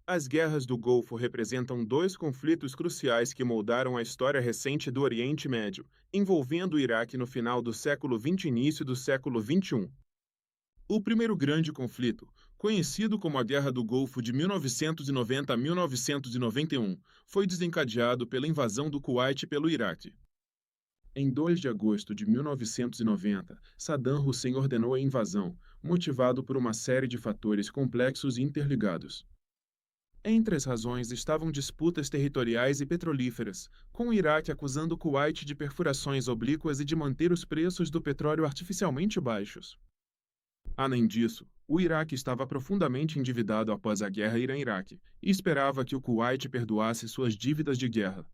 As guerras do Golfo representam dois conflitos cruciais que moldaram a história recente do Oriente Médio, envolvendo o Iraque no final do século XX e início do século XXI. O primeiro grande conflito, conhecido como a Guerra do Golfo de 1990 a 1991, foi desencadeado pela invasão do Kuwait pelo Iraque. Em 2 de agosto de 1990, Saddam Hussein ordenou a invasão, motivado por uma série de fatores complexos e interligados. Entre as razões estavam disputas territoriais e petrolíferas, com o Iraque acusando o Kuwait de perfurações oblíquas e de manter os preços do petróleo artificialmente baixos. Além disso, o Iraque estava profundamente endividado após a guerra Irã-Iraque e esperava que o Kuwait perdoasse suas dívidas de guerra.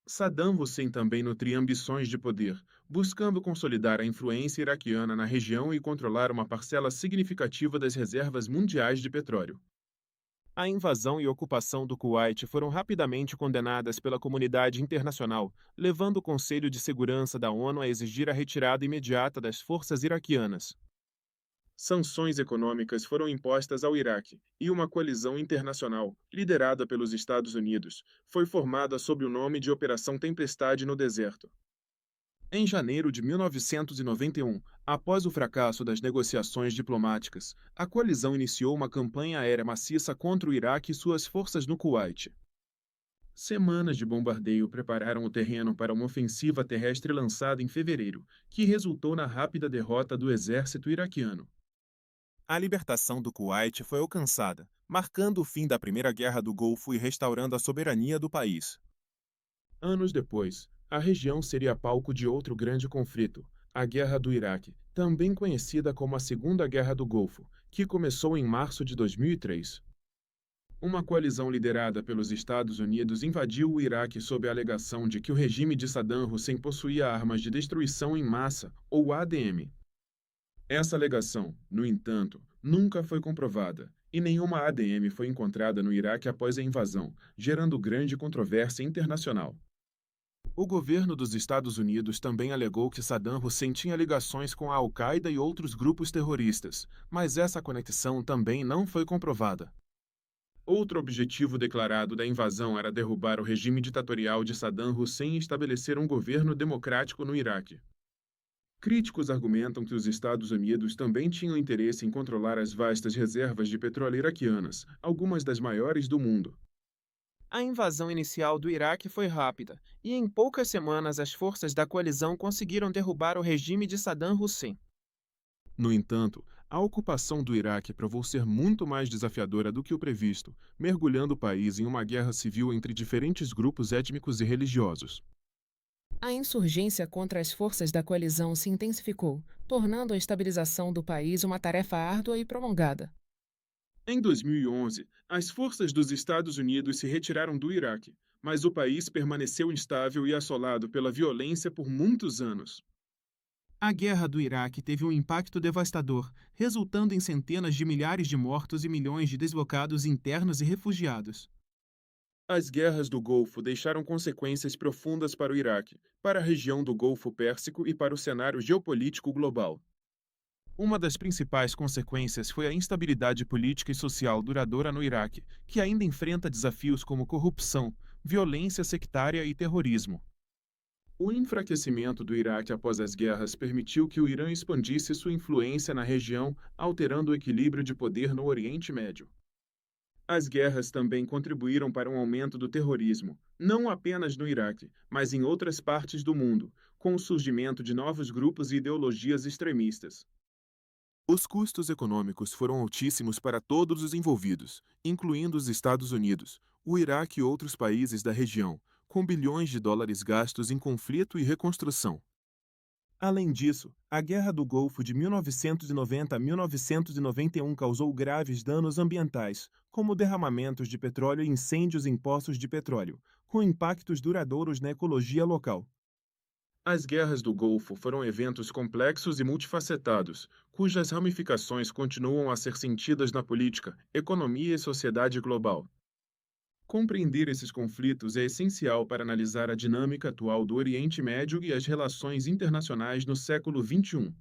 Saddam Hussein também nutria ambições de poder, buscando consolidar a influência iraquiana na região e controlar uma parcela significativa das reservas mundiais de petróleo. A invasão e ocupação do Kuwait foram rapidamente condenadas pela comunidade internacional, levando o Conselho de Segurança da ONU a exigir a retirada imediata das forças iraquianas. Sanções econômicas foram impostas ao Iraque, e uma coalizão internacional, liderada pelos Estados Unidos, foi formada sob o nome de Operação Tempestade no Deserto. Em janeiro de 1991, após o fracasso das negociações diplomáticas, a coalizão iniciou uma campanha aérea maciça contra o Iraque e suas forças no Kuwait. Semanas de bombardeio prepararam o terreno para uma ofensiva terrestre lançada em fevereiro, que resultou na rápida derrota do exército iraquiano. A libertação do Kuwait foi alcançada, marcando o fim da Primeira Guerra do Golfo e restaurando a soberania do país. Anos depois, a região seria palco de outro grande conflito, a Guerra do Iraque, também conhecida como a Segunda Guerra do Golfo, que começou em março de 2003. Uma coalizão liderada pelos Estados Unidos invadiu o Iraque sob a alegação de que o regime de Saddam Hussein possuía armas de destruição em massa, ou ADM. Essa alegação, no entanto, nunca foi comprovada, e nenhuma ADM foi encontrada no Iraque após a invasão, gerando grande controvérsia internacional. O governo dos Estados Unidos também alegou que Saddam Hussein tinha ligações com a Al-Qaeda e outros grupos terroristas, mas essa conexão também não foi comprovada. Outro objetivo declarado da invasão era derrubar o regime ditatorial de Saddam Hussein e estabelecer um governo democrático no Iraque. Críticos argumentam que os Estados Unidos também tinham interesse em controlar as vastas reservas de petróleo iraquianas, algumas das maiores do mundo. A invasão inicial do Iraque foi rápida, e em poucas semanas as forças da coalizão conseguiram derrubar o regime de Saddam Hussein. No entanto, a ocupação do Iraque provou ser muito mais desafiadora do que o previsto, mergulhando o país em uma guerra civil entre diferentes grupos étnicos e religiosos. A insurgência contra as forças da coalizão se intensificou, tornando a estabilização do país uma tarefa árdua e prolongada. Em 2011, as forças dos Estados Unidos se retiraram do Iraque, mas o país permaneceu instável e assolado pela violência por muitos anos. A guerra do Iraque teve um impacto devastador, resultando em centenas de milhares de mortos e milhões de deslocados internos e refugiados. As guerras do Golfo deixaram consequências profundas para o Iraque, para a região do Golfo Pérsico e para o cenário geopolítico global. Uma das principais consequências foi a instabilidade política e social duradoura no Iraque, que ainda enfrenta desafios como corrupção, violência sectária e terrorismo. O enfraquecimento do Iraque após as guerras permitiu que o Irã expandisse sua influência na região, alterando o equilíbrio de poder no Oriente Médio. As guerras também contribuíram para um aumento do terrorismo, não apenas no Iraque, mas em outras partes do mundo, com o surgimento de novos grupos e ideologias extremistas. Os custos econômicos foram altíssimos para todos os envolvidos, incluindo os Estados Unidos, o Iraque e outros países da região, com bilhões de dólares gastos em conflito e reconstrução. Além disso, a Guerra do Golfo de 1990 a 1991 causou graves danos ambientais, como derramamentos de petróleo e incêndios em poços de petróleo, com impactos duradouros na ecologia local. As guerras do Golfo foram eventos complexos e multifacetados, cujas ramificações continuam a ser sentidas na política, economia e sociedade global. Compreender esses conflitos é essencial para analisar a dinâmica atual do Oriente Médio e as relações internacionais no século XXI.